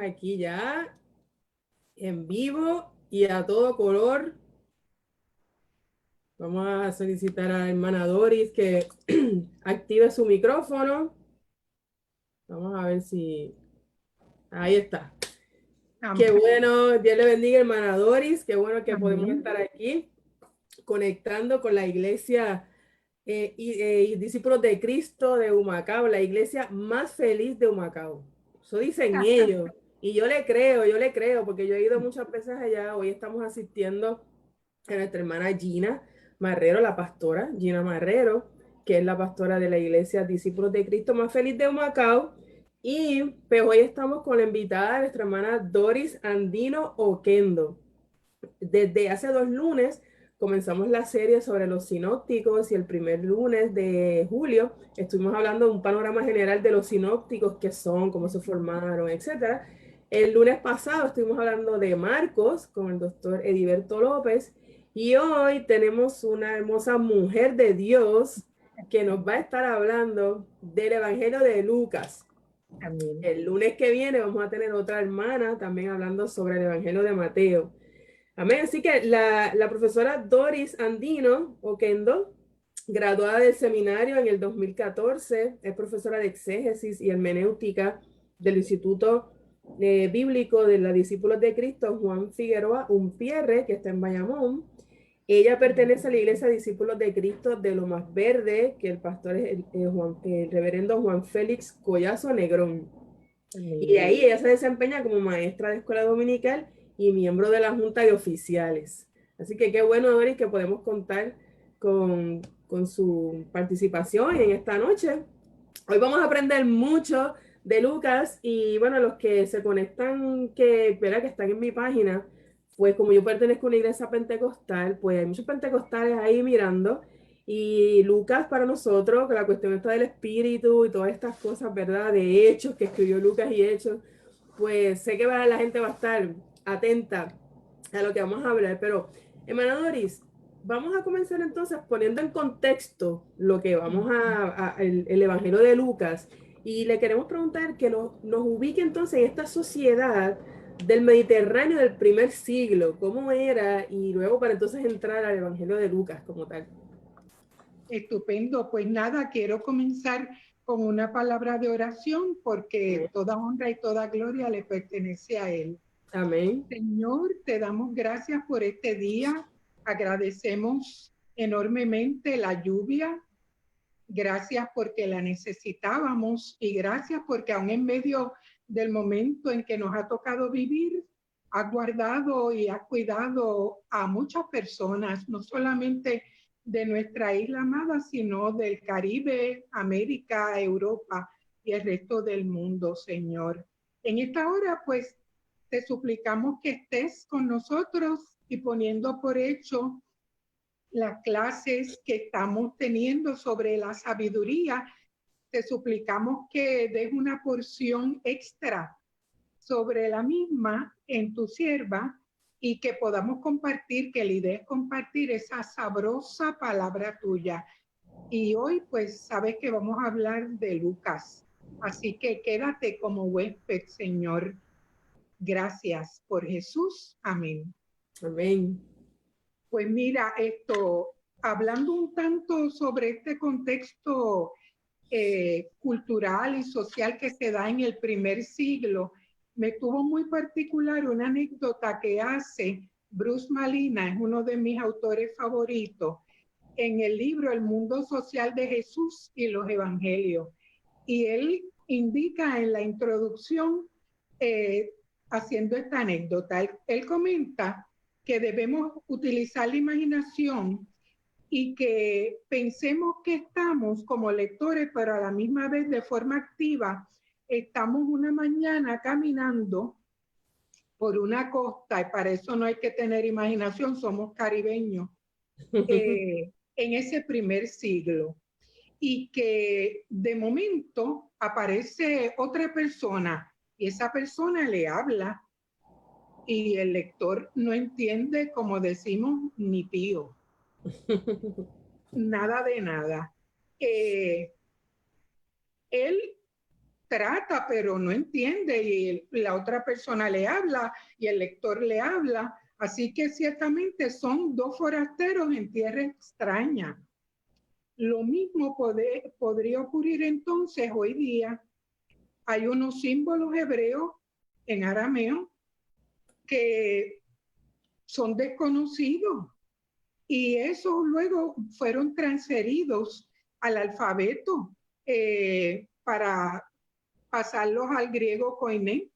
Aquí ya en vivo y a todo color. Vamos a solicitar a la hermana Doris que active su micrófono. Vamos a ver si... Ahí está. Amén. Qué bueno, Dios le bendiga, hermana Doris. Qué bueno que podemos estar aquí conectando con la iglesia y discípulos de Cristo de Humacao, la iglesia más feliz de Humacao. Eso dicen ellos. Y yo le creo, porque yo he ido muchas veces allá. Hoy estamos asistiendo a nuestra hermana Gina Marrero, la pastora Gina Marrero, que es la pastora de la iglesia Discípulos de Cristo más feliz de Humacao. Y pues hoy estamos con la invitada de nuestra hermana Doris Andino Oquendo. Desde hace 2 lunes comenzamos la serie sobre los sinópticos y el primer lunes de julio estuvimos hablando de un panorama general de los sinópticos, qué son, cómo se formaron, etcétera. El lunes pasado estuvimos hablando de Marcos con el doctor Ediberto López y hoy tenemos una hermosa mujer de Dios que nos va a estar hablando del Evangelio de Lucas. Amén. El lunes que viene vamos a tener otra hermana también hablando sobre el Evangelio de Mateo. Amén. Así que la profesora Doris Andino Oquendo, graduada del seminario en el 2014, es profesora de exégesis y hermenéutica del Instituto Bíblico de los Discípulos de Cristo Juan Figueroa Umpierre, que está en Bayamón. Ella pertenece a la Iglesia Discípulos de Cristo de Lo Más Verde, que el pastor es el reverendo Juan Félix Collazo Negrón. Y de ahí ella se desempeña como maestra de escuela dominical y miembro de la Junta de Oficiales. Así que qué bueno, Doris, que podemos contar con su participación en esta noche. Hoy vamos a aprender mucho de Lucas y bueno, los que se conectan, que están en mi página, pues como yo pertenezco a una iglesia pentecostal, pues hay muchos pentecostales ahí mirando. Y Lucas para nosotros, que la cuestión está del espíritu y todas estas cosas, ¿verdad? De Hechos, que escribió Lucas y Hechos, pues sé que la gente va a estar atenta a lo que vamos a hablar. Pero, hermana Doris, vamos a comenzar entonces poniendo en contexto lo que vamos el Evangelio de Lucas. Y le queremos preguntar que nos ubique entonces en esta sociedad del Mediterráneo del primer siglo, cómo era, y luego para entonces entrar al Evangelio de Lucas como tal. Estupendo, pues nada, quiero comenzar con una palabra de oración porque Amén. toda honra y toda gloria le pertenece a Él. Amén. Señor, te damos gracias por este día, agradecemos enormemente la lluvia, gracias porque la necesitábamos y gracias porque aún en medio del momento en que nos ha tocado vivir, has guardado y has cuidado a muchas personas, no solamente de nuestra isla amada, sino del Caribe, América, Europa y el resto del mundo, Señor. En esta hora, pues, te suplicamos que estés con nosotros y poniendo por hecho las clases que estamos teniendo sobre la sabiduría, te suplicamos que des una porción extra sobre la misma en tu sierva y que podamos compartir, que la idea es compartir esa sabrosa palabra tuya. Y hoy pues sabes que vamos a hablar de Lucas, así que quédate como huésped, Señor. Gracias por Jesús. Amén. Amén. Pues mira, hablando un tanto sobre este contexto cultural y social que se da en el primer siglo, me tuvo muy particular una anécdota que hace Bruce Malina, es uno de mis autores favoritos, en el libro El mundo social de Jesús y los evangelios. Y él indica en la introducción, haciendo esta anécdota, él comenta que debemos utilizar la imaginación y que pensemos que estamos como lectores, pero a la misma vez de forma activa, estamos una mañana caminando por una costa, y para eso no hay que tener imaginación, somos caribeños, en ese primer siglo. Y que de momento aparece otra persona y esa persona le habla y el lector no entiende, como decimos, ni pío. Nada de nada. Él trata, pero no entiende y la otra persona le habla y el lector le habla. Así que ciertamente son dos forasteros en tierra extraña. Lo mismo podría ocurrir entonces hoy día. Hay unos símbolos hebreos en arameo que son desconocidos y esos luego fueron transferidos al alfabeto para pasarlos al griego koiné,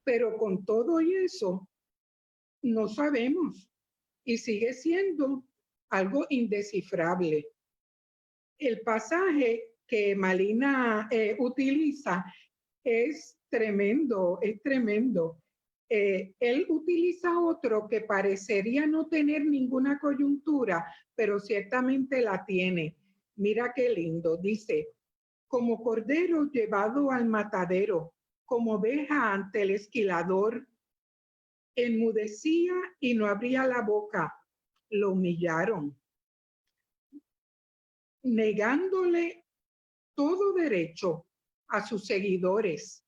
pero con todo y eso no sabemos y sigue siendo algo indescifrable. El pasaje que Malina utiliza es tremendo, es tremendo. Él utiliza otro que parecería no tener ninguna coyuntura, pero ciertamente la tiene. Mira qué lindo, dice, como cordero llevado al matadero, como oveja ante el esquilador, enmudecía y no abría la boca, lo humillaron, negándole todo derecho a sus seguidores.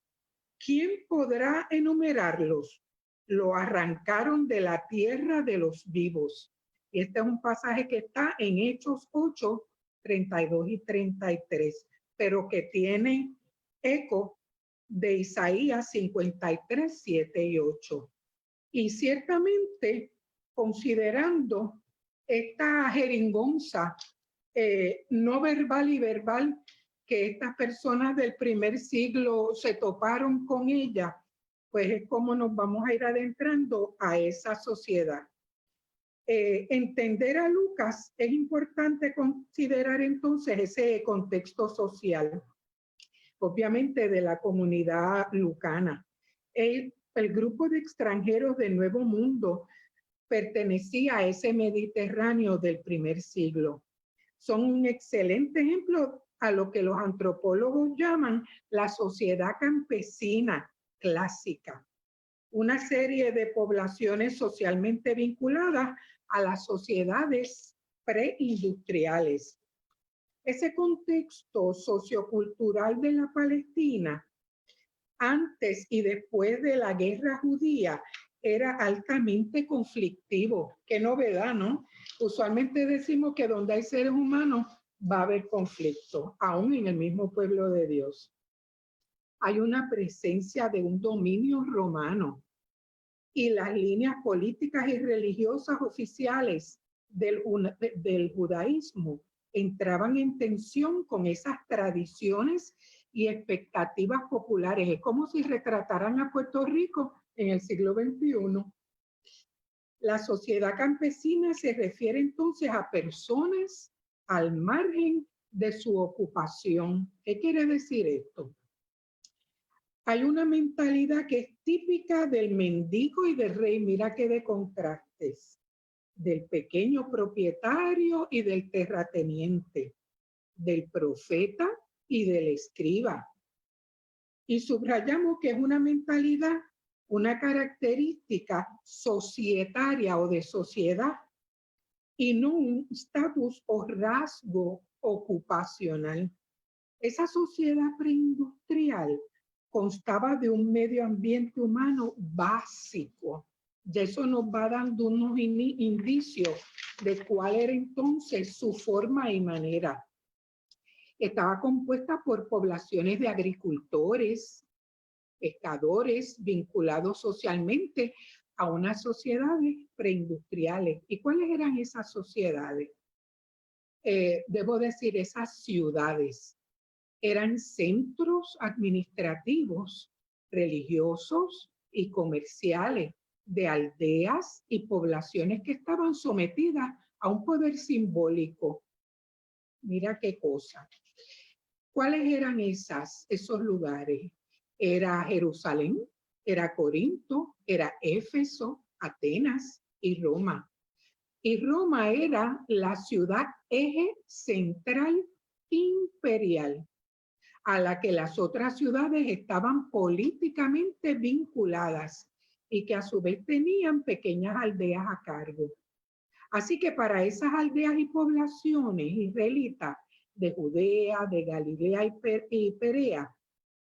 ¿Quién podrá enumerarlos? Lo arrancaron de la tierra de los vivos. Y este es un pasaje que está en Hechos 8, 32 y 33, pero que tiene eco de Isaías 53, 7 y 8. Y ciertamente, considerando esta jeringonza no verbal y verbal que estas personas del primer siglo se toparon con ella, pues es como nos vamos a ir adentrando a esa sociedad. Entender a Lucas es importante considerar entonces ese contexto social, obviamente de la comunidad lucana. El grupo de extranjeros del Nuevo Mundo pertenecía a ese Mediterráneo del primer siglo. Son un excelente ejemplo a lo que los antropólogos llaman la sociedad campesina clásica. una serie de poblaciones socialmente vinculadas a las sociedades preindustriales. Ese contexto sociocultural de la Palestina, antes y después de la guerra judía, era altamente conflictivo. Qué novedad, ¿no? Usualmente decimos que donde hay seres humanos va a haber conflicto, aún en el mismo pueblo de Dios. Hay una presencia de un dominio romano y las líneas políticas y religiosas oficiales del judaísmo entraban en tensión con esas tradiciones y expectativas populares. Es como si retrataran a Puerto Rico en el siglo XXI. La sociedad campesina se refiere entonces a personas al margen de su ocupación. ¿Qué quiere decir esto? Hay una mentalidad que es típica del mendigo y del rey. Mira qué de contrastes. Del pequeño propietario y del terrateniente, del profeta y del escriba. Y subrayamos que es una mentalidad, una característica societaria o de sociedad y no un estatus o rasgo ocupacional. Esa sociedad preindustrial constaba de un medio ambiente humano básico. Y eso nos va dando unos indicios de cuál era entonces su forma y manera. Estaba compuesta por poblaciones de agricultores, pescadores vinculados socialmente a unas sociedades preindustriales. ¿Y cuáles eran esas sociedades? Debo decir, esas ciudades eran centros administrativos, religiosos y comerciales de aldeas y poblaciones que estaban sometidas a un poder simbólico. Mira qué cosa. ¿Cuáles eran esos lugares? Era Jerusalén, era Corinto, era Éfeso, Atenas y Roma. Y Roma era la ciudad eje central imperial, a la que las otras ciudades estaban políticamente vinculadas y que a su vez tenían pequeñas aldeas a cargo. Así que para esas aldeas y poblaciones israelitas de Judea, de Galilea y Perea,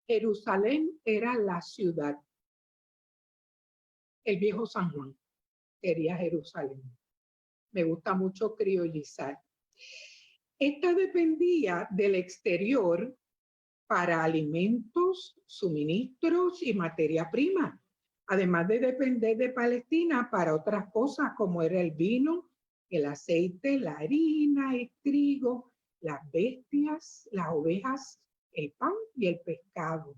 Jerusalén era la ciudad. El viejo San Juan sería Jerusalén. Me gusta mucho criollizar. Esta dependía del exterior para alimentos, suministros y materia prima, además de depender de Palestina para otras cosas como era el vino, el aceite, la harina, el trigo, las bestias, las ovejas, el pan y el pescado.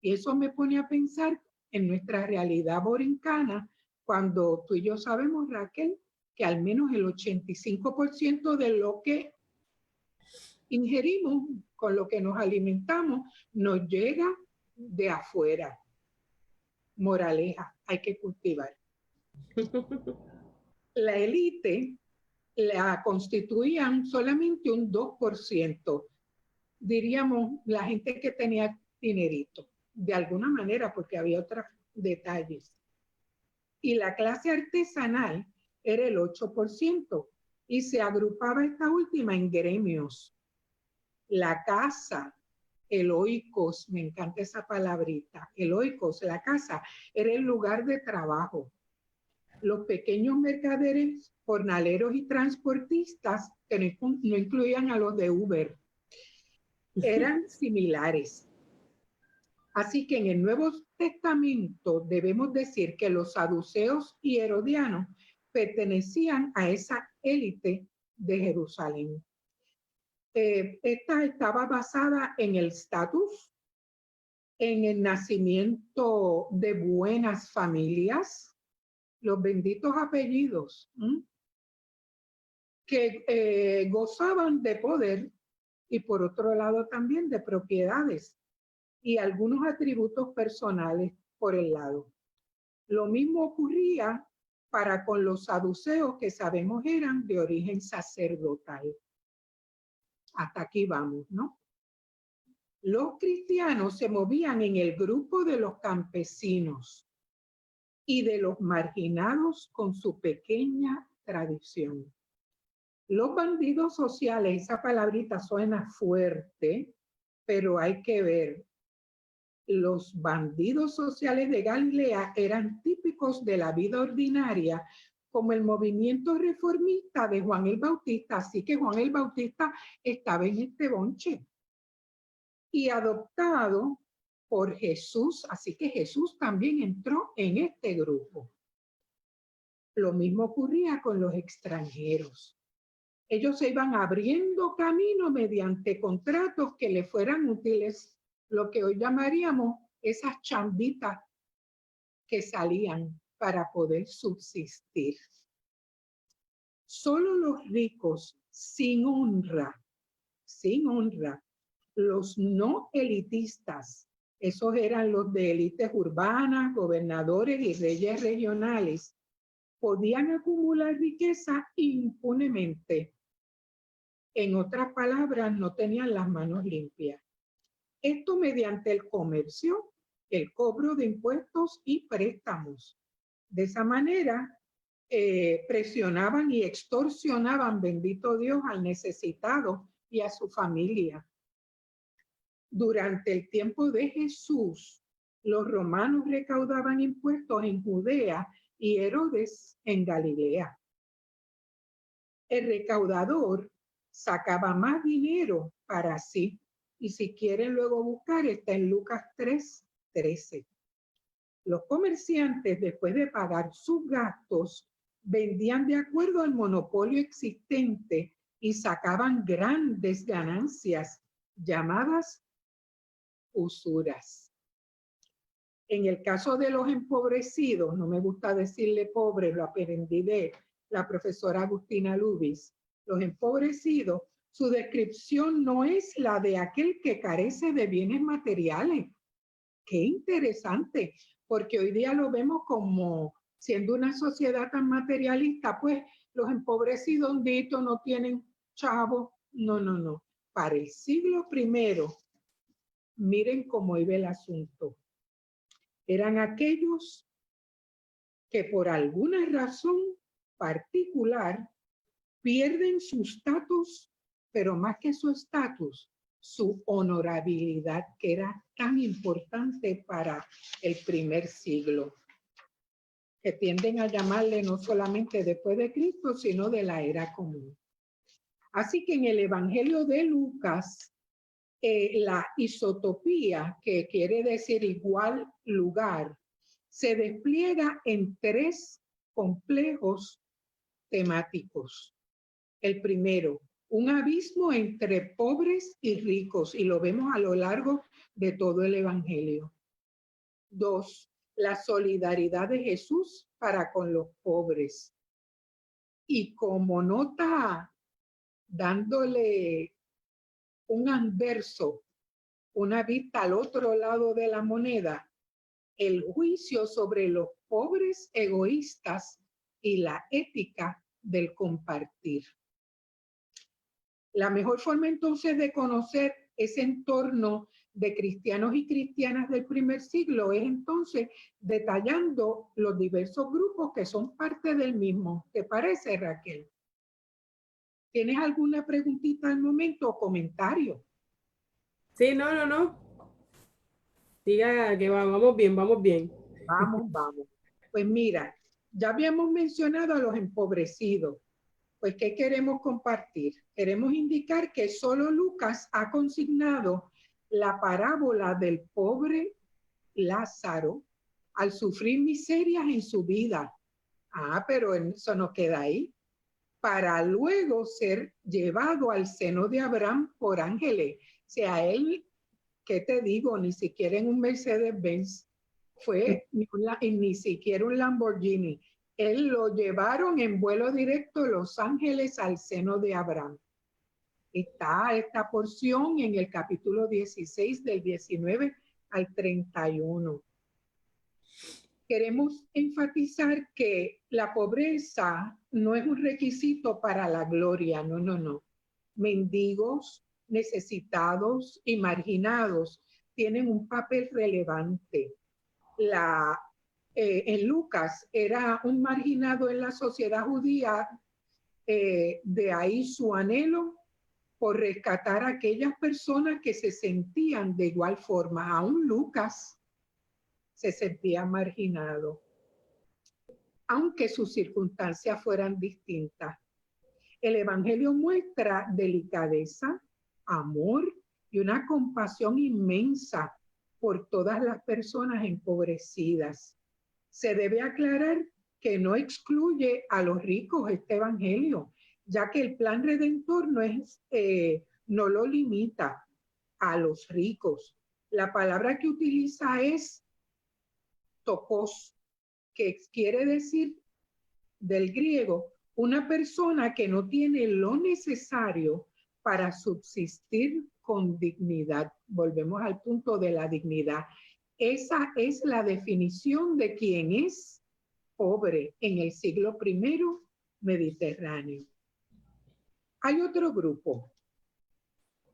Y eso me pone a pensar en nuestra realidad borincana, cuando tú y yo sabemos, Raquel, que al menos el 85% de lo que ingerimos, con lo que nos alimentamos, nos llega de afuera. Moraleja, hay que cultivar. La élite la constituían solamente un 2%, diríamos la gente que tenía dinerito, de alguna manera, porque había otros detalles. Y la clase artesanal era el 8%, y se agrupaba esta última en gremios. La casa, el oikos, me encanta esa palabrita, el oikos, la casa, era el lugar de trabajo. Los pequeños mercaderes, jornaleros y transportistas, que no incluían a los de Uber, eran similares. Así que en el Nuevo Testamento debemos decir que los saduceos y herodianos pertenecían a esa élite de Jerusalén. Esta estaba basada en el estatus, en el nacimiento de buenas familias, los benditos apellidos, que gozaban de poder y por otro lado también de propiedades y algunos atributos personales por el lado. Lo mismo ocurría para con los saduceos, que sabemos eran de origen sacerdotal. Hasta aquí vamos, ¿no? Los cristianos se movían en el grupo de los campesinos, y de los marginados con su pequeña tradición. Los bandidos sociales, esa palabrita suena fuerte, pero hay que ver. Los bandidos sociales de Galilea eran típicos de la vida ordinaria, como el movimiento reformista de Juan el Bautista, así que Juan el Bautista estaba en este bonche. Y adoptado por Jesús, así que Jesús también entró en este grupo. Lo mismo ocurría con los extranjeros. Ellos se iban abriendo camino mediante contratos que le fueran útiles, lo que hoy llamaríamos esas chambitas que salían para poder subsistir. Solo los ricos sin honra, los no elitistas, esos eran los de élites urbanas, gobernadores y reyes regionales, podían acumular riqueza impunemente. En otras palabras, no tenían las manos limpias. Esto mediante el comercio, el cobro de impuestos y préstamos. De esa manera, presionaban y extorsionaban, bendito Dios, al necesitado y a su familia. Durante el tiempo de Jesús, los romanos recaudaban impuestos en Judea y Herodes en Galilea. El recaudador sacaba más dinero para sí. Y si quieren luego buscar, está en Lucas 3:13. Los comerciantes, después de pagar sus gastos, vendían de acuerdo al monopolio existente y sacaban grandes ganancias, llamadas usuras. En el caso de los empobrecidos, no me gusta decirle pobre, lo aprendí de la profesora Agustina Lubis, los empobrecidos, su descripción no es la de aquel que carece de bienes materiales. Qué interesante, porque hoy día lo vemos como siendo una sociedad tan materialista, pues los empobrecidos no tienen chavos. No. Para el siglo I, miren cómo iba el asunto. Eran aquellos que por alguna razón particular pierden su estatus, pero más que su estatus, su honorabilidad, que era tan importante para el primer siglo, que tienden a llamarle no solamente después de Cristo, sino de la era común. Así que en el Evangelio de Lucas, la isotopía, que quiere decir igual lugar, se despliega en 3 complejos temáticos. El primero, un abismo entre pobres y ricos, y lo vemos a lo largo de todo el Evangelio. 2, la solidaridad de Jesús para con los pobres. Y como nota, dándole un anverso, una vista al otro lado de la moneda, el juicio sobre los pobres egoístas y la ética del compartir. La mejor forma entonces de conocer ese entorno de cristianos y cristianas del primer siglo es entonces detallando los diversos grupos que son parte del mismo. ¿Te parece, Raquel? ¿Tienes alguna preguntita al momento o comentario? Sí, no. Diga que vamos bien. Vamos. Pues mira, ya habíamos mencionado a los empobrecidos. Pues, ¿qué queremos compartir? Queremos indicar que solo Lucas ha consignado la parábola del pobre Lázaro al sufrir miserias en su vida. Pero eso no queda ahí. Para luego ser llevado al seno de Abraham por ángeles. O sea, él, ¿qué te digo? Ni siquiera en un Mercedes-Benz fue, ni siquiera un Lamborghini. Él lo llevaron en vuelo directo de Los Ángeles al seno de Abraham. Está esta porción en el capítulo 16 del 19 al 31. Queremos enfatizar que la pobreza no es un requisito para la gloria, no. Mendigos, necesitados y marginados tienen un papel relevante. La en Lucas era un marginado en la sociedad judía, de ahí su anhelo por rescatar a aquellas personas que se sentían de igual forma. Aún Lucas se sentía marginado, aunque sus circunstancias fueran distintas. El Evangelio muestra delicadeza, amor y una compasión inmensa por todas las personas empobrecidas. Se debe aclarar que no excluye a los ricos este Evangelio, ya que el plan redentor no lo limita a los ricos. La palabra que utiliza es tokos, que quiere decir del griego una persona que no tiene lo necesario para subsistir con dignidad. Volvemos al punto de la dignidad. Esa es la definición de quien es pobre en el siglo I mediterráneo. Hay otro grupo,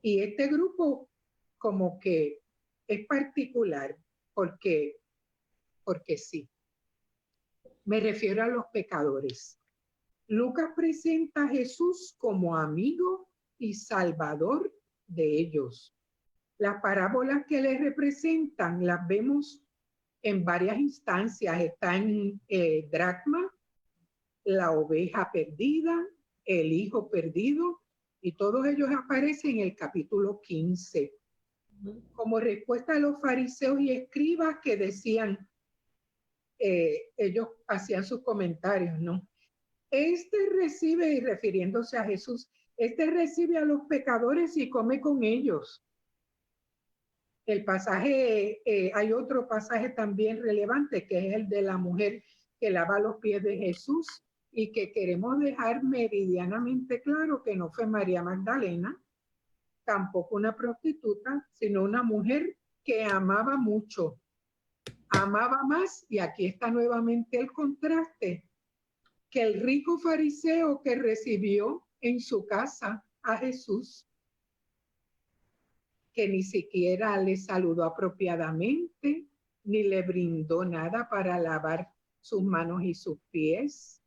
y este grupo como que es particular porque sí. Me refiero a los pecadores. Lucas presenta a Jesús como amigo y salvador de ellos. Las parábolas que le representan las vemos en varias instancias. Está en dracma, la oveja perdida, el hijo perdido, y todos ellos aparecen en el capítulo 15. Como respuesta a los fariseos y escribas que decían, ellos hacían sus comentarios, ¿no? Este recibe, y refiriéndose a Jesús, este recibe a los pecadores y come con ellos. El pasaje, hay otro pasaje también relevante, que es el de la mujer que lava los pies de Jesús, y que queremos dejar meridianamente claro que no fue María Magdalena, tampoco una prostituta, sino una mujer que amaba mucho, amaba más, y aquí está nuevamente el contraste, que el rico fariseo que recibió en su casa a Jesús, que ni siquiera le saludó apropiadamente, ni le brindó nada para lavar sus manos y sus pies,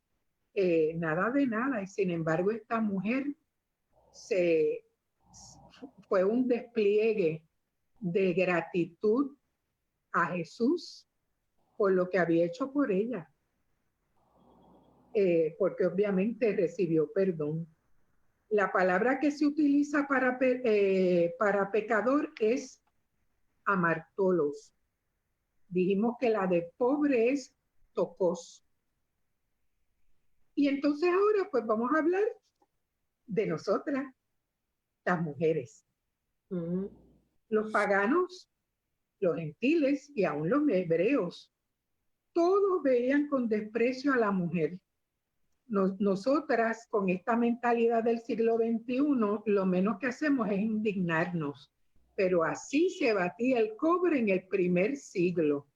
nada de nada. Y sin embargo, esta mujer fue un despliegue de gratitud a Jesús por lo que había hecho por ella, porque obviamente recibió perdón. La palabra que se utiliza para pecador es amartolos. Dijimos que la de pobre es tokos. Y entonces ahora pues vamos a hablar de nosotras, las mujeres. Los paganos, los gentiles y aún los hebreos, todos veían con desprecio a la mujer. Nosotras, con esta mentalidad del siglo XXI, lo menos que hacemos es indignarnos. Pero así se batía el cobre en el primer siglo.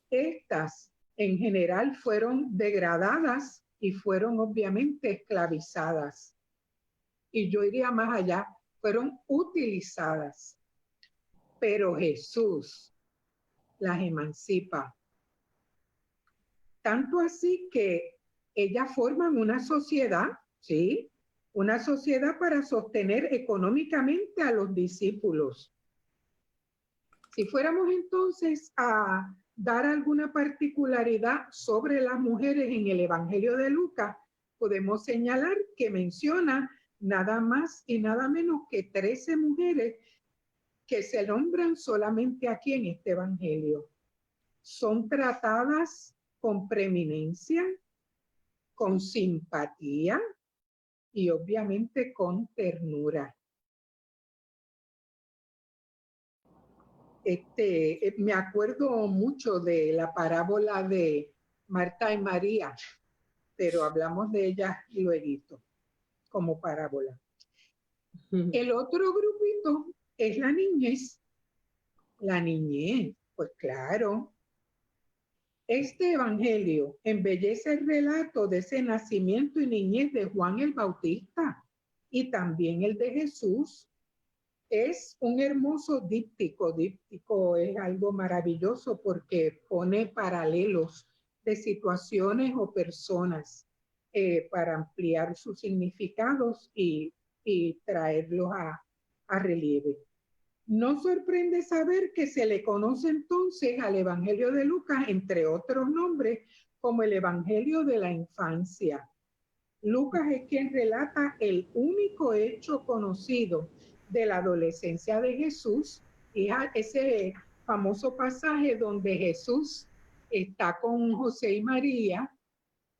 Estas, en general, fueron degradadas y fueron obviamente esclavizadas. Y yo iría más allá, fueron utilizadas. Pero Jesús las emancipa. Tanto así que ellas forman una sociedad, ¿sí? Una sociedad para sostener económicamente a los discípulos. Si fuéramos entonces a dar alguna particularidad sobre las mujeres en el Evangelio de Lucas, podemos señalar que menciona nada más y nada menos que 13 mujeres que se nombran solamente aquí en este Evangelio. Son tratadas con preeminencia, con simpatía y obviamente con ternura. Me acuerdo mucho de la parábola de Marta y María, pero hablamos de ellas luego como parábola. El otro grupito es la niñez. La niñez, pues claro. Este evangelio embellece el relato de ese nacimiento y niñez de Juan el Bautista y también el de Jesús. Es un hermoso díptico. Díptico es algo maravilloso porque pone paralelos de situaciones o personas para ampliar sus significados y traerlos a relieve. No sorprende saber que se le conoce entonces al Evangelio de Lucas, entre otros nombres, como el Evangelio de la infancia. Lucas es quien relata el único hecho conocido de la adolescencia de Jesús, y ese famoso pasaje donde Jesús está con José y María,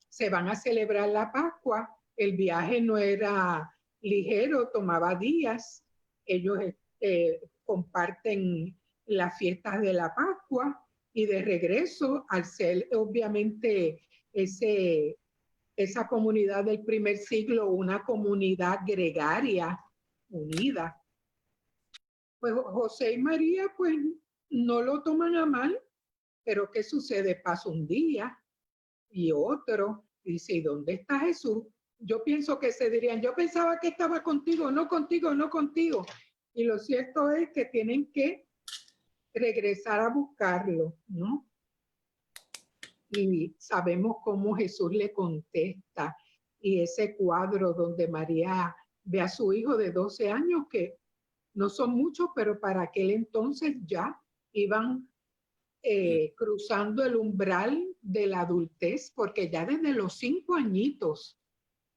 se van a celebrar la Pascua, el viaje no era ligero, tomaba días, ellos comparten las fiestas de la Pascua y de regreso, al ser obviamente esa comunidad del primer siglo, una comunidad gregaria, unida. Pues José y María, pues no lo toman a mal, pero ¿qué sucede? Pasa un día y otro, y dice, ¿y dónde está Jesús? Yo pienso que se dirían, yo pensaba que estaba contigo, no contigo, no contigo. Y lo cierto es que tienen que regresar a buscarlo, ¿no? Y sabemos cómo Jesús le contesta, y ese cuadro donde María ve a su hijo de 12 años, que no son muchos, pero para aquel entonces ya iban cruzando el umbral de la adultez, porque ya desde los 5 añitos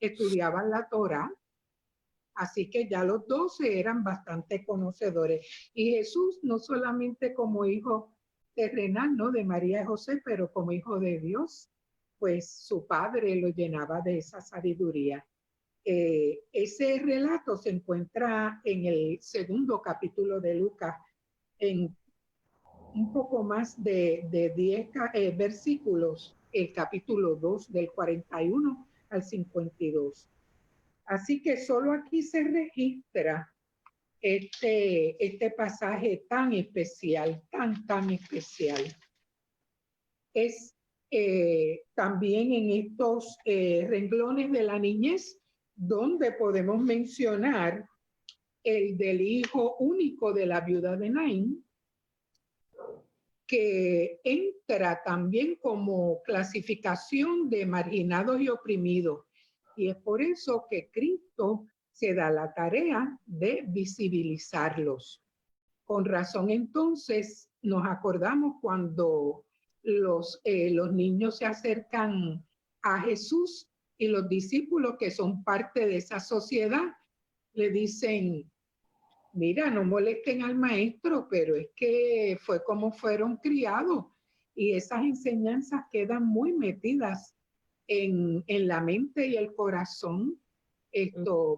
estudiaban la Torá, así que ya los 12 eran bastante conocedores. Y Jesús no solamente como hijo terrenal, ¿no?, de María y José, pero como hijo de Dios, pues su padre lo llenaba de esa sabiduría. Ese relato se encuentra en el segundo capítulo de Lucas, en un poco más de 10 versículos, el capítulo 2 del 41 al 52. Así que solo aquí se registra este pasaje tan especial, tan especial. Es también en estos renglones de la niñez donde podemos mencionar el del hijo único de la viuda de Naín, que entra también como clasificación de marginados y oprimidos. Y es por eso que Cristo se da la tarea de visibilizarlos. Con razón, entonces, nos acordamos cuando los niños se acercan a Jesús y los discípulos, que son parte de esa sociedad, le dicen, mira, no molesten al maestro, pero es que fue como fueron criados, y esas enseñanzas quedan muy metidas en la mente y el corazón.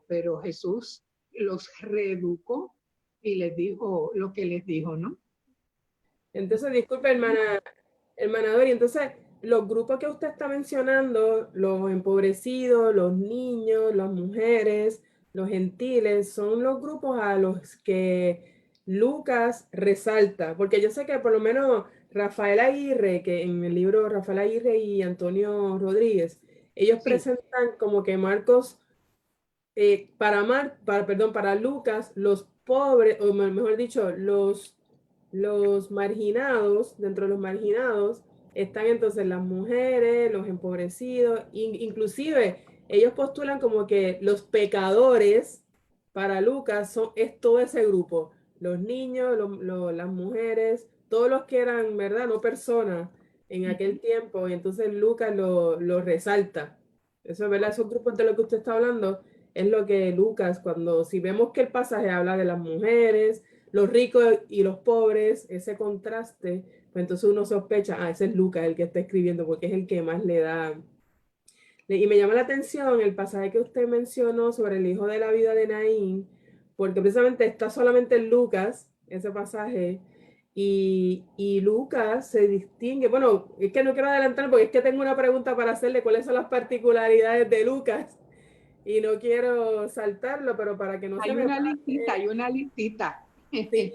Pero Jesús los reeducó y les dijo lo que les dijo, ¿no? Entonces, disculpe, hermana Dori, entonces, los grupos que usted está mencionando, los empobrecidos, los niños, las mujeres, los gentiles, son los grupos a los que Lucas resalta, porque yo sé que por lo menos Rafael Aguirre, que en el libro Rafael Aguirre y Antonio Rodríguez, ellos presentan como que Marcos, para Lucas, los pobres, o mejor dicho, los marginados, dentro de los marginados, están entonces las mujeres, los empobrecidos, inclusive ellos postulan como que los pecadores para Lucas es todo ese grupo, los niños, las mujeres, todos los que eran, ¿verdad?, no personas en aquel tiempo, y entonces Lucas lo resalta. Eso es verdad, esos grupos de lo que usted está hablando es lo que Lucas, si vemos que el pasaje habla de las mujeres, los ricos y los pobres, ese contraste, pues entonces uno sospecha, ese es Lucas el que está escribiendo, porque es el que más le da. Y me llama la atención el pasaje que usted mencionó sobre el hijo de la viuda de Naín, porque precisamente está solamente en Lucas, ese pasaje, y Lucas se distingue, bueno, es que no quiero adelantar porque es que tengo una pregunta para hacerle, ¿cuáles son las particularidades de Lucas? Y no quiero saltarlo, pero para que no se me pase. Hay una listita. Sí,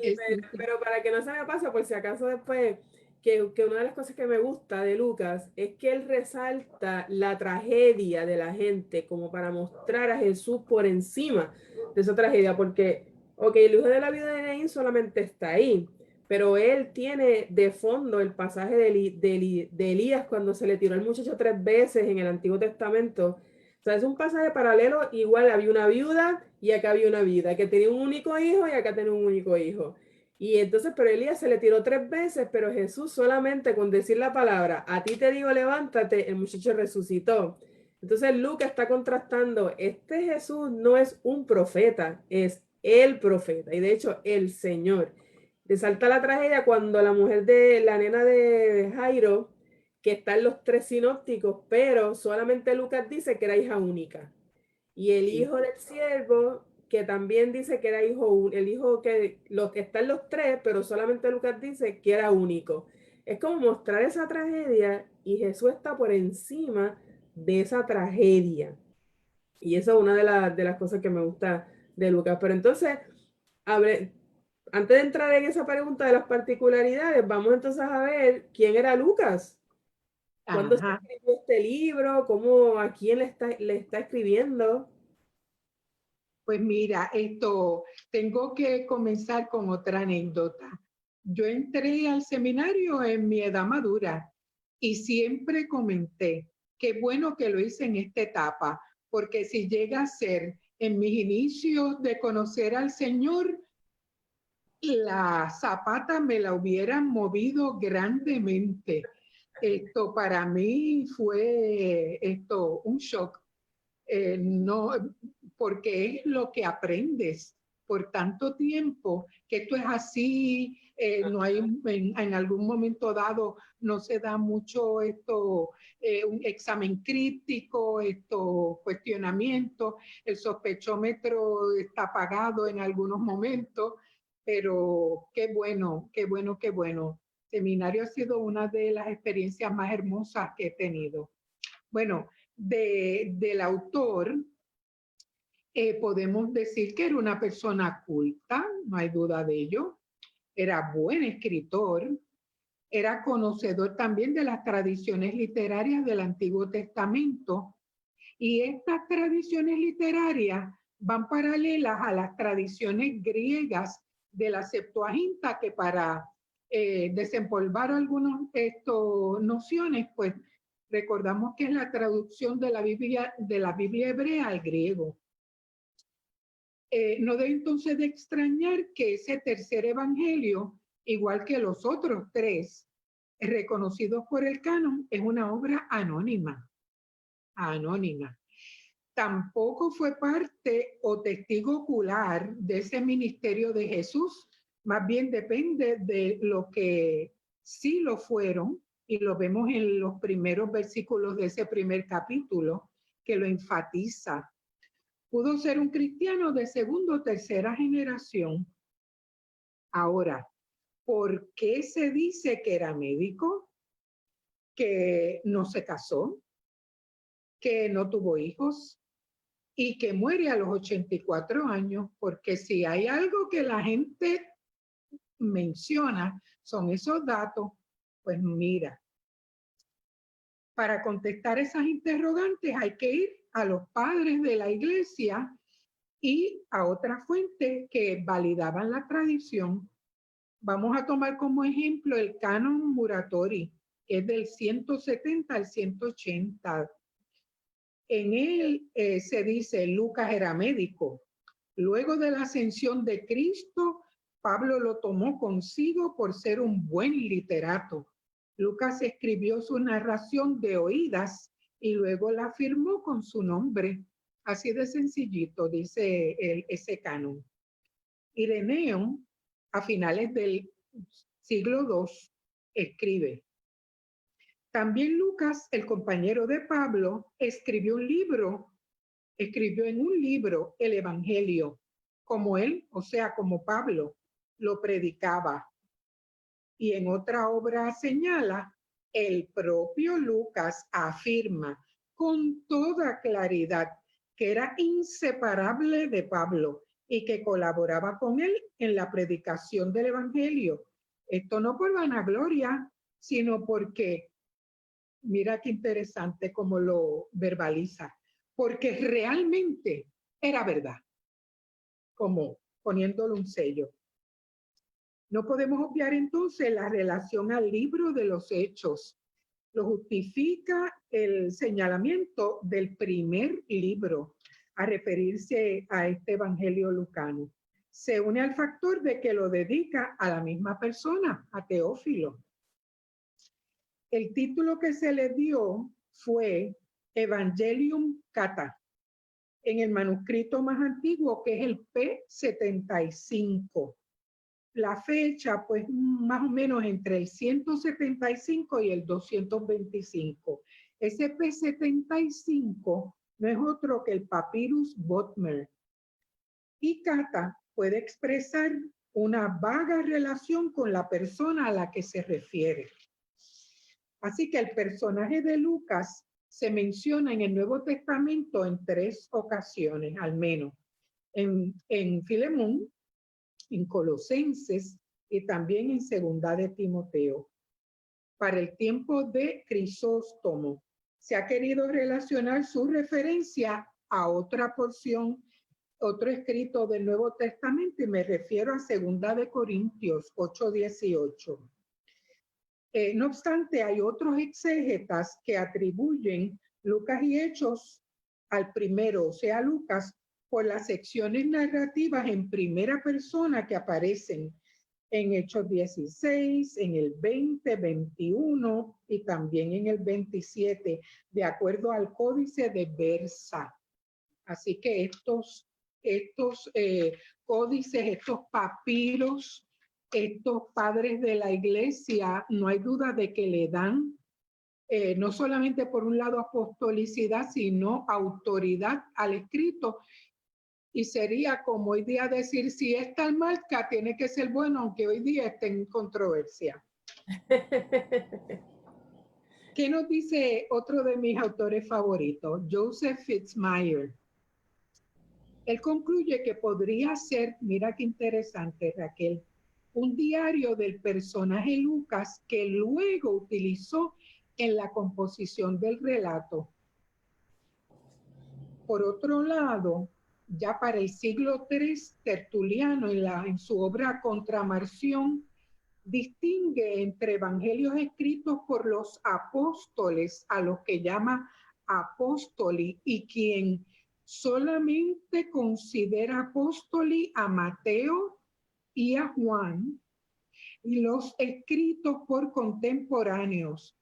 pero para que no se me pase, por si acaso después, que una de las cosas que me gusta de Lucas es que él resalta la tragedia de la gente como para mostrar a Jesús por encima de esa tragedia, porque Ok, el hijo de la viuda de Naín solamente está ahí, pero él tiene de fondo el pasaje de Elías cuando se le tiró el muchacho 3 veces en el Antiguo Testamento. O sea, es un pasaje paralelo, igual había una viuda y acá había una viuda, que tenía un único hijo y acá tenía un único hijo. Y entonces, pero Elías se le tiró 3 veces, pero Jesús solamente con decir la palabra, a ti te digo levántate, el muchacho resucitó. Entonces Lucas está contrastando, este Jesús no es un profeta, es el profeta y de hecho el Señor. Resalta la tragedia cuando la mujer de la nena de Jairo, que está en los 3 sinópticos, pero solamente Lucas dice que era hija única. Y el Sí. hijo del siervo, que también dice que era el hijo que está en los 3, pero solamente Lucas dice que era único. Es como mostrar esa tragedia y Jesús está por encima de esa tragedia. Y eso es una de las cosas que me gusta de Lucas. Pero entonces, ver, antes de entrar en esa pregunta de las particularidades, vamos entonces a ver quién era Lucas. ¿Cuándo se Ajá. escribió este libro? ¿Cómo, a quién le está escribiendo? Pues mira, tengo que comenzar con otra anécdota. Yo entré al seminario en mi edad madura y siempre comenté, qué bueno que lo hice en esta etapa, porque si llega a ser en mis inicios de conocer al Señor, la zapata me la hubieran movido grandemente. Esto para mí fue un shock. No, porque es lo que aprendes por tanto tiempo, que esto es así, no hay en algún momento dado, no se da mucho un examen crítico, cuestionamiento, el sospechómetro está apagado en algunos momentos, pero qué bueno, qué bueno, qué bueno. Seminario ha sido una de las experiencias más hermosas que he tenido. Bueno, del autor, podemos decir que era una persona culta, no hay duda de ello, era buen escritor, era conocedor también de las tradiciones literarias del Antiguo Testamento, y estas tradiciones literarias van paralelas a las tradiciones griegas de la Septuaginta, que para desempolvar algunas nociones, pues recordamos que es la traducción de la Biblia hebrea al griego. No debe entonces de extrañar que ese tercer evangelio, igual que los otros 3, reconocidos por el canon, es una obra anónima. Anónima. Tampoco fue parte o testigo ocular de ese ministerio de Jesús, más bien depende de lo que sí lo fueron, y lo vemos en los primeros versículos de ese primer capítulo, que lo enfatiza. Pudo ser un cristiano de segunda o tercera generación. Ahora, ¿por qué se dice que era médico? Que no se casó, que no tuvo hijos, y que muere a los 84 años, porque si hay algo que la gente menciona, son esos datos. Pues mira, para contestar esas interrogantes hay que ir a los padres de la iglesia y a otras fuentes que validaban la tradición. Vamos a tomar como ejemplo el canon Muratori, que es del 170 al 180. En él se dice, Lucas era médico. Luego de la ascensión de Cristo, Pablo lo tomó consigo por ser un buen literato. Lucas escribió su narración de oídas y luego la firmó con su nombre. Así de sencillito, dice ese canon. Ireneo, a finales del siglo II, escribe: también Lucas, el compañero de Pablo, escribió en un libro el Evangelio, como él, o sea, como Pablo, lo predicaba. Y en otra obra señala, el propio Lucas afirma con toda claridad que era inseparable de Pablo y que colaboraba con él en la predicación del Evangelio. Esto no por vanagloria, sino porque, mira qué interesante cómo lo verbaliza, porque realmente era verdad, como poniéndole un sello. No podemos obviar entonces la relación al libro de los Hechos. Lo justifica el señalamiento del primer libro a referirse a este evangelio lucano. Se une al factor de que lo dedica a la misma persona, a Teófilo. El título que se le dio fue Evangelium Cata, en el manuscrito más antiguo, que es el P75. La fecha, pues, más o menos entre el 175 y el 225. Ese P75 no es otro que el Papyrus Bodmer. Y Cata puede expresar una vaga relación con la persona a la que se refiere. Así que el personaje de Lucas se menciona en el Nuevo Testamento en 3 ocasiones, al menos. En Filemón, en Colosenses y también en Segunda de Timoteo. Para el tiempo de Crisóstomo, se ha querido relacionar su referencia a otra porción, otro escrito del Nuevo Testamento, y me refiero a Segunda de Corintios 8:18. No obstante, hay otros exégetas que atribuyen Lucas y Hechos al primero, o sea, Lucas, por las secciones narrativas en primera persona que aparecen en Hechos 16, en el 20, 21 y también en el 27, de acuerdo al Códice de Versa. Así que estos códices, estos papiros, estos padres de la iglesia, no hay duda de que le dan no solamente por un lado apostolicidad, sino autoridad al escrito. Y sería como hoy día decir, si es tal marca, tiene que ser bueno, aunque hoy día esté en controversia. ¿Qué nos dice otro de mis autores favoritos? Joseph Fitzmyer. Él concluye que podría ser, mira qué interesante, Raquel, un diario del personaje Lucas que luego utilizó en la composición del relato. Por otro lado, ya para el siglo III, Tertuliano, en su obra Contra Marción, distingue entre evangelios escritos por los apóstoles, a los que llama apóstoli, y quien solamente considera apóstoli a Mateo y a Juan, y los escritos por contemporáneos,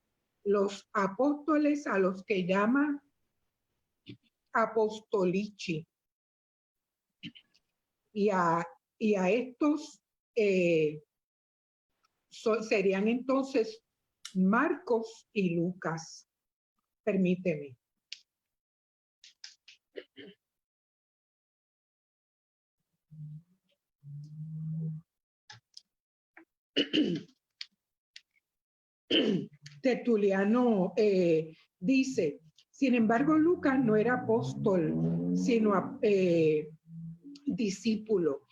los apóstoles a los que llama apostolici. Y a estos serían entonces Marcos y Lucas. Permíteme. Tertuliano dice, sin embargo, Lucas no era apóstol, sino discípulo.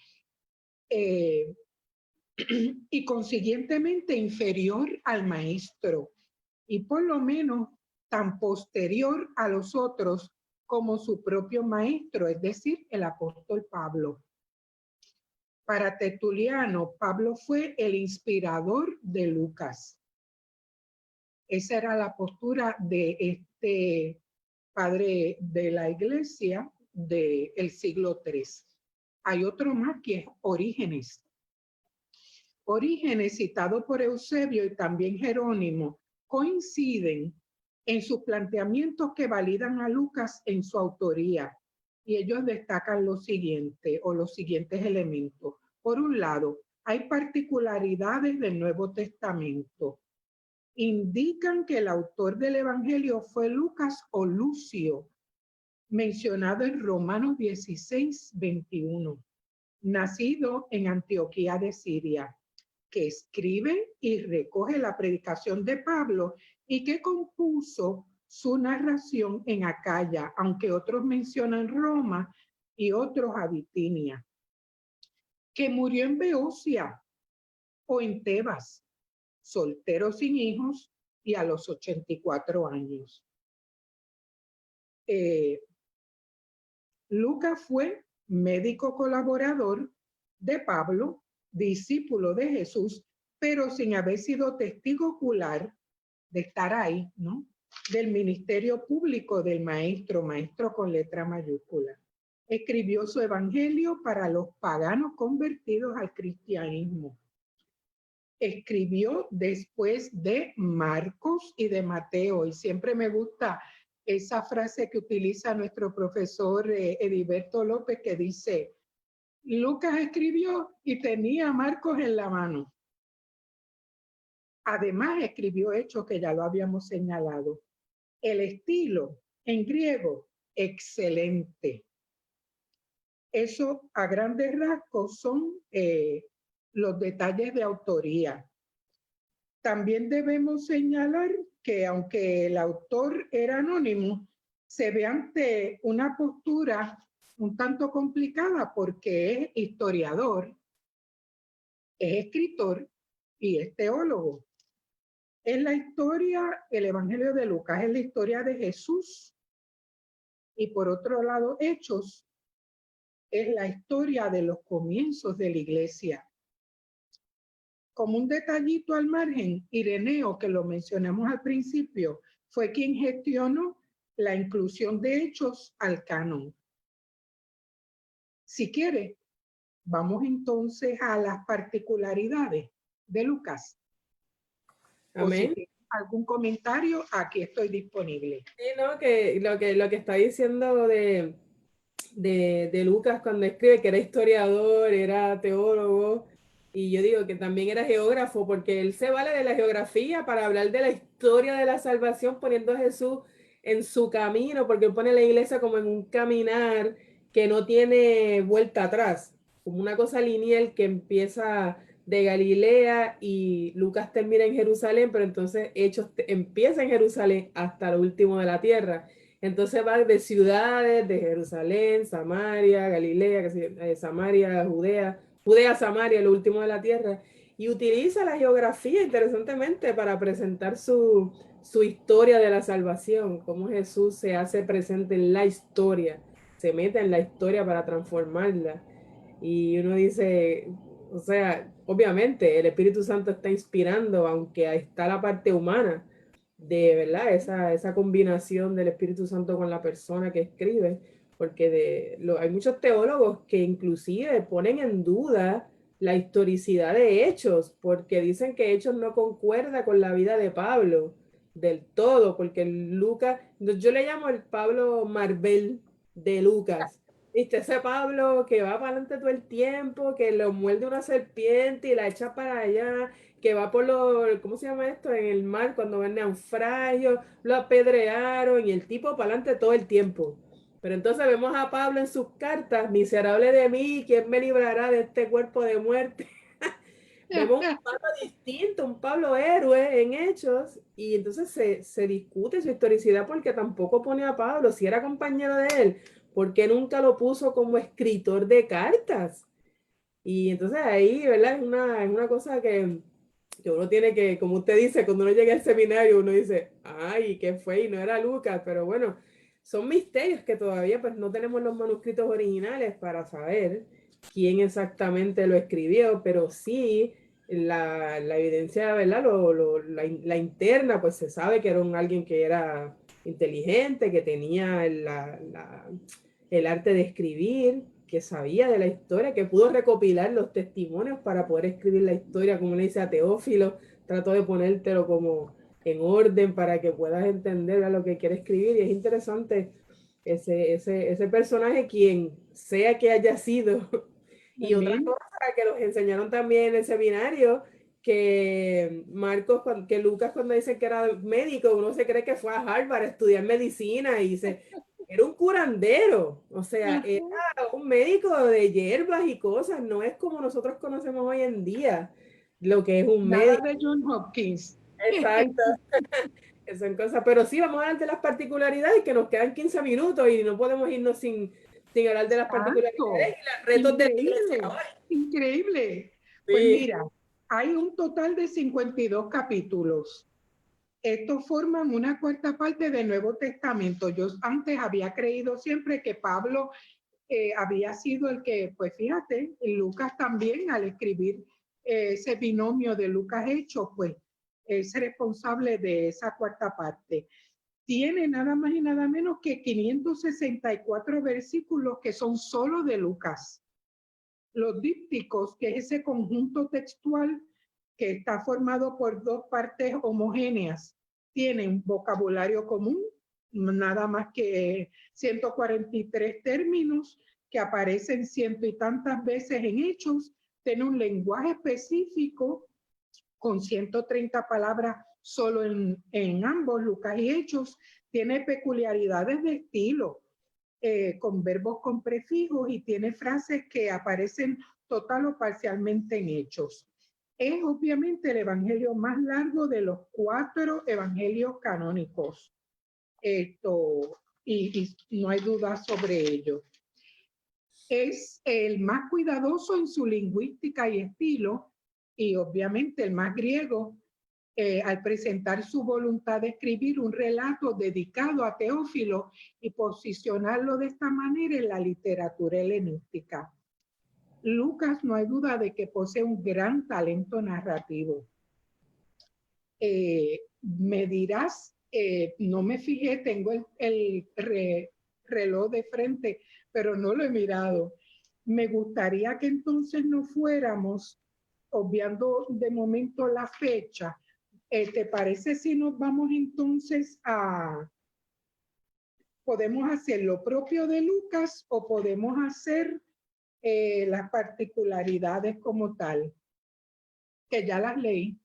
Y consiguientemente inferior al maestro, y por lo menos tan posterior a los otros como su propio maestro, es decir, el apóstol Pablo. Para Tertuliano, Pablo fue el inspirador de Lucas. Esa era la postura de este padre de la iglesia del siglo III. Hay otro más que es Orígenes. Orígenes, citado por Eusebio y también Jerónimo, coinciden en sus planteamientos que validan a Lucas en su autoría. Y ellos destacan lo siguiente, o los siguientes elementos. Por un lado, hay particularidades del Nuevo Testamento. Indican que el autor del Evangelio fue Lucas o Lucio, mencionado en Romanos 16:21, nacido en Antioquía de Siria, que escribe y recoge la predicación de Pablo y que compuso su narración en Acaya, aunque otros mencionan Roma y otros a Bitinia, que murió en Beocia o en Tebas, soltero sin hijos y a los 84 años. Lucas fue médico colaborador de Pablo, discípulo de Jesús, pero sin haber sido testigo ocular de estar ahí, ¿no? Del ministerio público del maestro con letra mayúscula. Escribió su evangelio para los paganos convertidos al cristianismo. Escribió después de Marcos y de Mateo, y siempre me gusta esa frase que utiliza nuestro profesor Heriberto López, que dice: Lucas escribió y tenía a Marcos en la mano. Además, escribió Hechos, que ya lo habíamos señalado. El estilo en griego, excelente. Eso a grandes rasgos son los detalles de autoría. También debemos señalar que aunque el autor era anónimo, se ve ante una postura un tanto complicada porque es historiador, es escritor y es teólogo. Es la historia, el Evangelio de Lucas es la historia de Jesús, y por otro lado, Hechos es la historia de los comienzos de la iglesia. Como un detallito al margen, Ireneo, que lo mencionamos al principio, fue quien gestionó la inclusión de Hechos al canon. Si quiere, vamos entonces a las particularidades de Lucas. Amén. O si algún comentario, aquí estoy disponible. Sí, no, que lo que está diciendo de Lucas cuando escribe, que era historiador, era teólogo, y yo digo que también era geógrafo, porque él se vale de la geografía para hablar de la historia de la salvación, poniendo a Jesús en su camino, porque él pone a la iglesia como en un caminar que no tiene vuelta atrás, como una cosa lineal que empieza de Galilea y Lucas termina en Jerusalén, pero entonces Hechos empieza en Jerusalén hasta lo último de la tierra. Entonces va de ciudades, de Jerusalén, Samaria, Galilea, Samaria, Judea, Samaria, lo último de la tierra, y utiliza la geografía interesantemente para presentar su historia de la salvación, cómo Jesús se hace presente en la historia, se mete en la historia para transformarla. Y uno dice, o sea, obviamente el Espíritu Santo está inspirando, aunque está la parte humana de verdad, esa combinación del Espíritu Santo con la persona que escribe, porque hay muchos teólogos que inclusive ponen en duda la historicidad de Hechos, porque dicen que Hechos no concuerda con la vida de Pablo del todo, porque Lucas, yo le llamo el Pablo Marvel de Lucas. ¿Viste? Ese Pablo que va para adelante todo el tiempo, que lo muerde una serpiente y la echa para allá, que va por ¿cómo se llama esto? En el mar, cuando ven naufragio, lo apedrearon y el tipo para adelante todo el tiempo. Pero entonces vemos a Pablo en sus cartas: miserable de mí, ¿quién me librará de este cuerpo de muerte? Vemos un Pablo distinto, un Pablo héroe en Hechos, y entonces se discute su historicidad porque tampoco pone a Pablo, si era compañero de él, porque nunca lo puso como escritor de cartas. Y entonces ahí, ¿verdad? Es una cosa que uno tiene que, como usted dice, cuando uno llega al seminario, uno dice, ay, ¿qué fue? Y no era Lucas, pero bueno, son misterios que todavía pues no tenemos los manuscritos originales para saber quién exactamente lo escribió, pero sí la evidencia, ¿verdad? La interna, pues se sabe que era alguien que era inteligente, que tenía el arte de escribir, que sabía de la historia, que pudo recopilar los testimonios para poder escribir la historia, como le dice a Teófilo, trató de ponértelo como en orden para que puedas entender a lo que quiere escribir, y es interesante ese personaje, quien sea que haya sido. Y otra cosa que nos enseñaron también en el seminario, que que Lucas, cuando dice que era médico, uno se cree que fue a Harvard a estudiar medicina, y dice, era un curandero, o sea, era un médico de hierbas y cosas, no es como nosotros conocemos hoy en día lo que es un médico. Nada de John Hopkins. Exacto. Son cosas, pero sí, vamos a hablar de las particularidades, que nos quedan 15 minutos y no podemos irnos sin hablar de las particularidades y los retos de la iglesia hoy. Increíble. Sí. Pues mira, hay un total de 52 capítulos. Estos forman una cuarta parte del Nuevo Testamento. Yo antes había creído siempre que Pablo había sido el que, pues fíjate, Lucas también al escribir ese binomio de Lucas Hechos, pues es responsable de esa cuarta parte. Tiene nada más y nada menos que 564 versículos que son solo de Lucas. Los dípticos, que es ese conjunto textual que está formado por dos partes homogéneas, tienen vocabulario común, nada más que 143 términos que aparecen ciento y tantas veces en Hechos, tiene un lenguaje específico con 130 palabras solo en ambos, Lucas y Hechos, tiene peculiaridades de estilo, con verbos con prefijos y tiene frases que aparecen total o parcialmente en Hechos. Es obviamente el evangelio más largo de los 4 evangelios canónicos. Y no hay duda sobre ello. Es el más cuidadoso en su lingüística y estilo, y obviamente el más griego, al presentar su voluntad de escribir un relato dedicado a Teófilo y posicionarlo de esta manera en la literatura helenística. Lucas, no hay duda de que posee un gran talento narrativo. Me dirás, no me fijé, tengo el reloj de frente, pero no lo he mirado. Me gustaría que entonces nos fuéramos, obviando de momento la fecha. ¿Te parece si nos vamos entonces podemos hacer lo propio de Lucas o podemos hacer las particularidades como tal? Que ya las leí.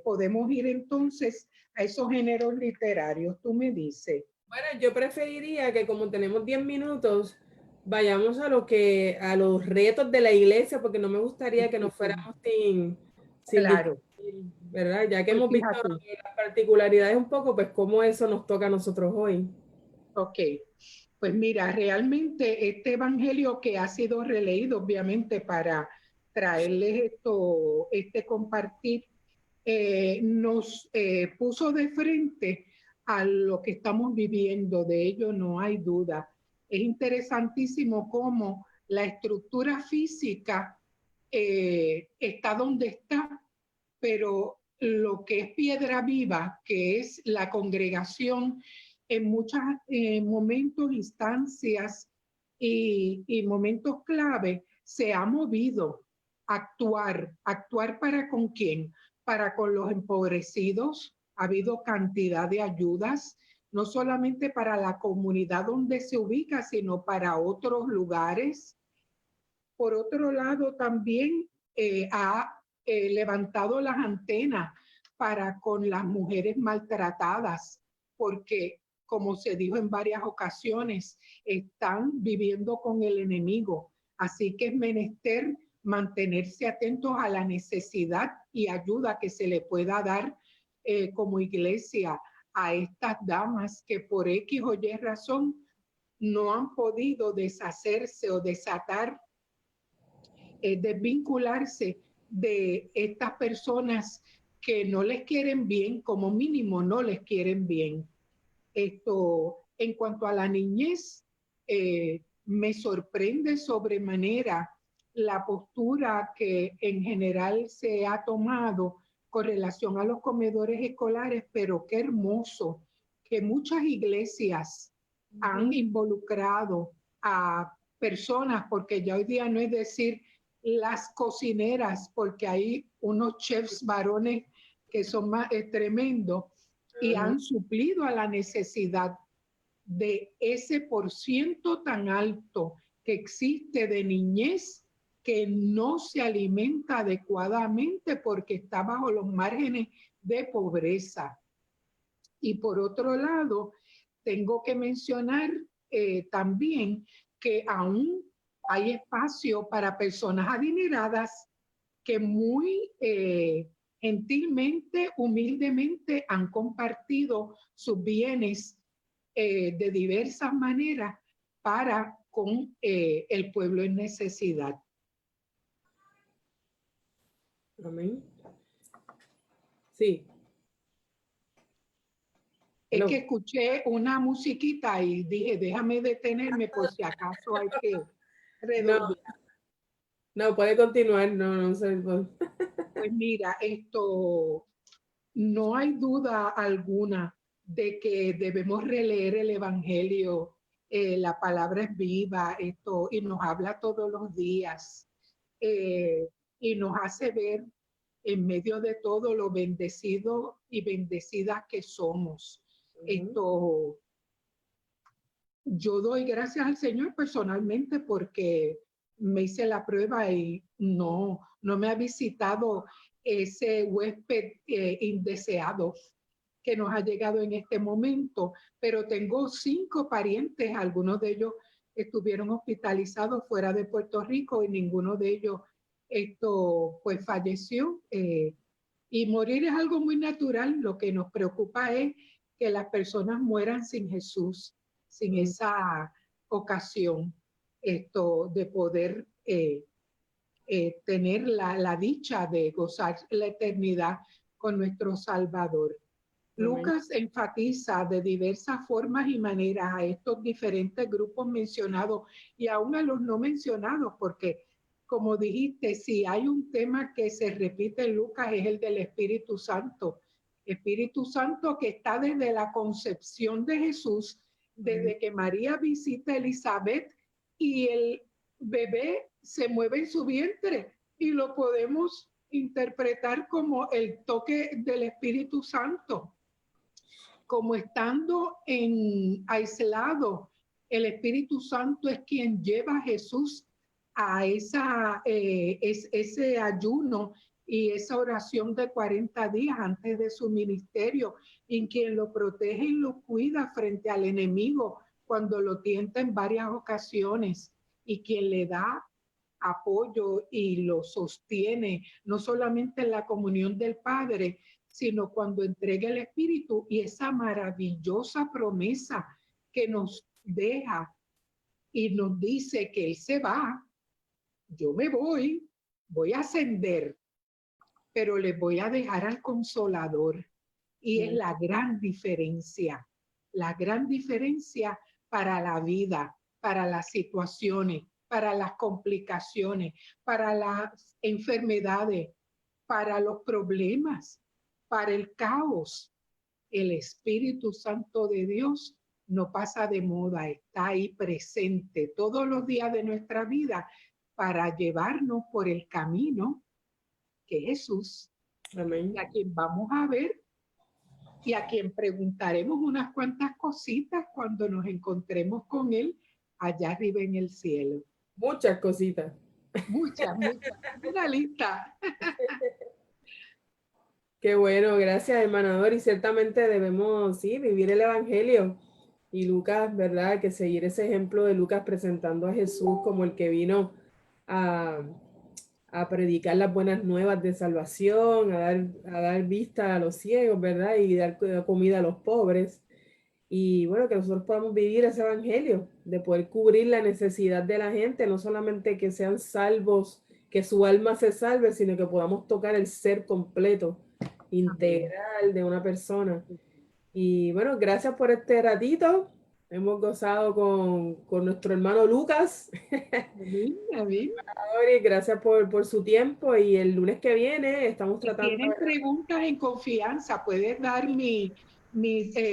Podemos ir entonces a esos géneros literarios. Tú me dices. Bueno, yo preferiría que como tenemos 10 minutos, vayamos a los retos de la iglesia, porque no me gustaría que nos fuéramos sin Claro. discutir, ¿verdad? Ya que Pues hemos visto fíjate. las particularidades un poco, pues cómo eso nos toca a nosotros hoy. Ok. Pues mira, realmente este evangelio que ha sido releído, obviamente, para traerles este compartir, nos puso de frente a lo que estamos viviendo. De ello no hay duda. Es interesantísimo cómo la estructura física está donde está, pero lo que es piedra viva, que es la congregación, en muchos momentos, instancias y momentos clave, se ha movido a actuar para con quién, para con los empobrecidos. Ha habido cantidad de ayudas, no solamente para la comunidad donde se ubica, sino para otros lugares. Por otro lado, también ha levantado las antenas para con las mujeres maltratadas, porque, como se dijo en varias ocasiones, están viviendo con el enemigo. Así que es menester mantenerse atentos a la necesidad y ayuda que se le pueda dar como iglesia a estas damas que por X o Y razón no han podido deshacerse o desatar, desvincularse de estas personas que no les quieren bien, como mínimo no les quieren bien. En cuanto a la niñez, me sorprende sobremanera la postura que en general se ha tomado con relación a los comedores escolares, pero qué hermoso que muchas iglesias han involucrado a personas, porque ya hoy día no es decir las cocineras, porque hay unos chefs varones que son más tremendos, y han suplido a la necesidad de ese porciento tan alto que existe de niñez que no se alimenta adecuadamente porque está bajo los márgenes de pobreza. Y por otro lado, tengo que mencionar también que aún hay espacio para personas adineradas que muy gentilmente, humildemente han compartido sus bienes de diversas maneras para con el pueblo en necesidad. Amén. Sí. Es que escuché una musiquita y dije, déjame detenerme por si acaso hay que redondear. No, puede continuar, no sé. Pues mira, no hay duda alguna de que debemos releer el Evangelio. La palabra es viva, y nos habla todos los días, y nos hace ver en medio de todo lo bendecido y bendecidas que somos. Yo doy gracias al Señor personalmente porque me hice la prueba y no me ha visitado ese huésped indeseado que nos ha llegado en este momento, pero tengo 5 parientes, algunos de ellos estuvieron hospitalizados fuera de Puerto Rico y ninguno de ellos pues falleció. Y morir es algo muy natural, lo que nos preocupa es que las personas mueran sin Jesús, sin esa ocasión de poder tener la dicha de gozar la eternidad con nuestro Salvador. Lucas enfatiza de diversas formas y maneras a estos diferentes grupos mencionados y aún a los no mencionados, porque como dijiste, si hay un tema que se repite en Lucas es el del Espíritu Santo. Espíritu Santo que está desde la concepción de Jesús, desde que María visita a Elizabeth y el bebé se mueve en su vientre y lo podemos interpretar como el toque del Espíritu Santo. Como estando aislado, el Espíritu Santo es quien lleva a Jesús a ese ayuno y esa oración de 40 días antes de su ministerio, y quien lo protege y lo cuida frente al enemigo cuando lo tienta en varias ocasiones, y quien le da apoyo y lo sostiene, no solamente en la comunión del Padre, sino cuando entrega el Espíritu y esa maravillosa promesa que nos deja y nos dice que Él se va, yo me voy a ascender, pero les voy a dejar al Consolador. Y es la gran diferencia para la vida, para las situaciones, para las complicaciones, para las enfermedades, para los problemas, para el caos. El Espíritu Santo de Dios no pasa de moda, está ahí presente todos los días de nuestra vida para llevarnos por el camino que Jesús, Amén. y a quien vamos a ver y a quien preguntaremos unas cuantas cositas cuando nos encontremos con Él allá arriba en el cielo. Muchas cositas. Muchas. Una lista. Qué bueno, gracias, hermanador. Y ciertamente debemos, sí, vivir el Evangelio. Y Lucas, ¿verdad? Que seguir ese ejemplo de Lucas presentando a Jesús como el que vino a predicar las buenas nuevas de salvación, a dar vista a los ciegos, ¿verdad? Y dar comida a los pobres. Y bueno, que nosotros podamos vivir ese evangelio, de poder cubrir la necesidad de la gente, no solamente que sean salvos, que su alma se salve, sino que podamos tocar el ser completo, integral de una persona. Y bueno, gracias por este ratito. Hemos gozado con nuestro hermano Lucas. Amén. Gracias por su tiempo, y el lunes que viene estamos Si tratando... tienen preguntas en confianza, puedes dar mi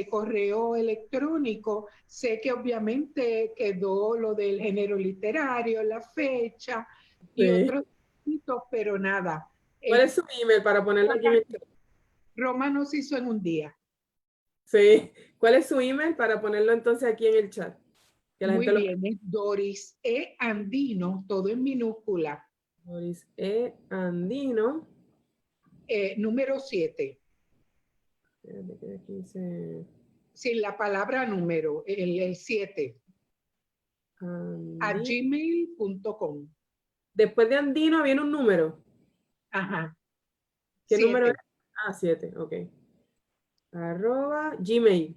correo electrónico. Sé que obviamente quedó lo del género literario, la fecha y otros hitos, pero nada. ¿Cuál es su email para ponerlo aquí en el chat? Roma nos hizo en un día. Sí. ¿Cuál es su email para ponerlo entonces aquí en el chat? Que la Muy gente bien, es Doris E. Andino, todo en minúscula. Doris E. Andino. Número 7. Espérate que aquí dice... Sin la palabra número, el 7. A gmail.com. Después de Andino viene un número. Ajá. ¿Qué 7. número es? 7, ok. @gmail.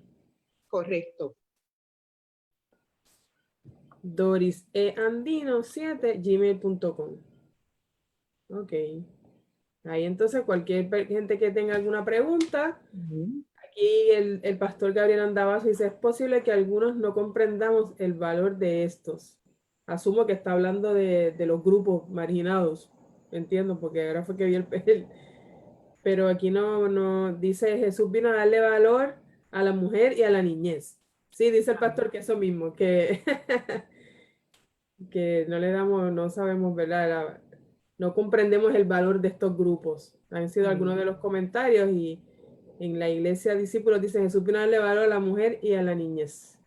Correcto. Doris E. Andino 7 gmail.com. Ok. Ahí entonces cualquier gente que tenga alguna pregunta, aquí el pastor Gabriel Andabazo dice, es posible que algunos no comprendamos el valor de estos. Asumo que está hablando de los grupos marginados, entiendo, porque ahora fue que vi pero aquí no, dice Jesús vino a darle valor a la mujer y a la niñez. Sí, dice el pastor que eso mismo, que, que no le damos, no sabemos, ¿verdad? No comprendemos el valor de estos grupos. Han sido algunos de los comentarios y en la iglesia discípulos dice Jesús vino a darle valor a la mujer y a la niñez.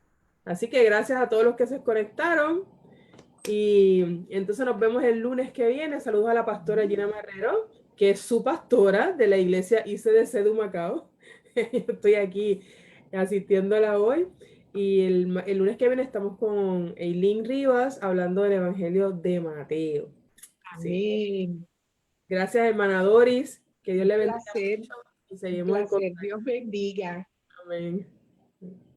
Así que gracias a todos los que se conectaron y entonces nos vemos el lunes que viene. Saludos a la pastora Gina Marrero, que es su pastora de la iglesia ICDC de Humacao. Yo estoy aquí asistiéndola hoy. Y el lunes que viene estamos con Eileen Rivas hablando del Evangelio de Mateo. Sí. Amén. Gracias, hermana Doris. Que Dios le bendiga Placer, mucho y un seguimos en placer. contacto. Dios bendiga. Amén.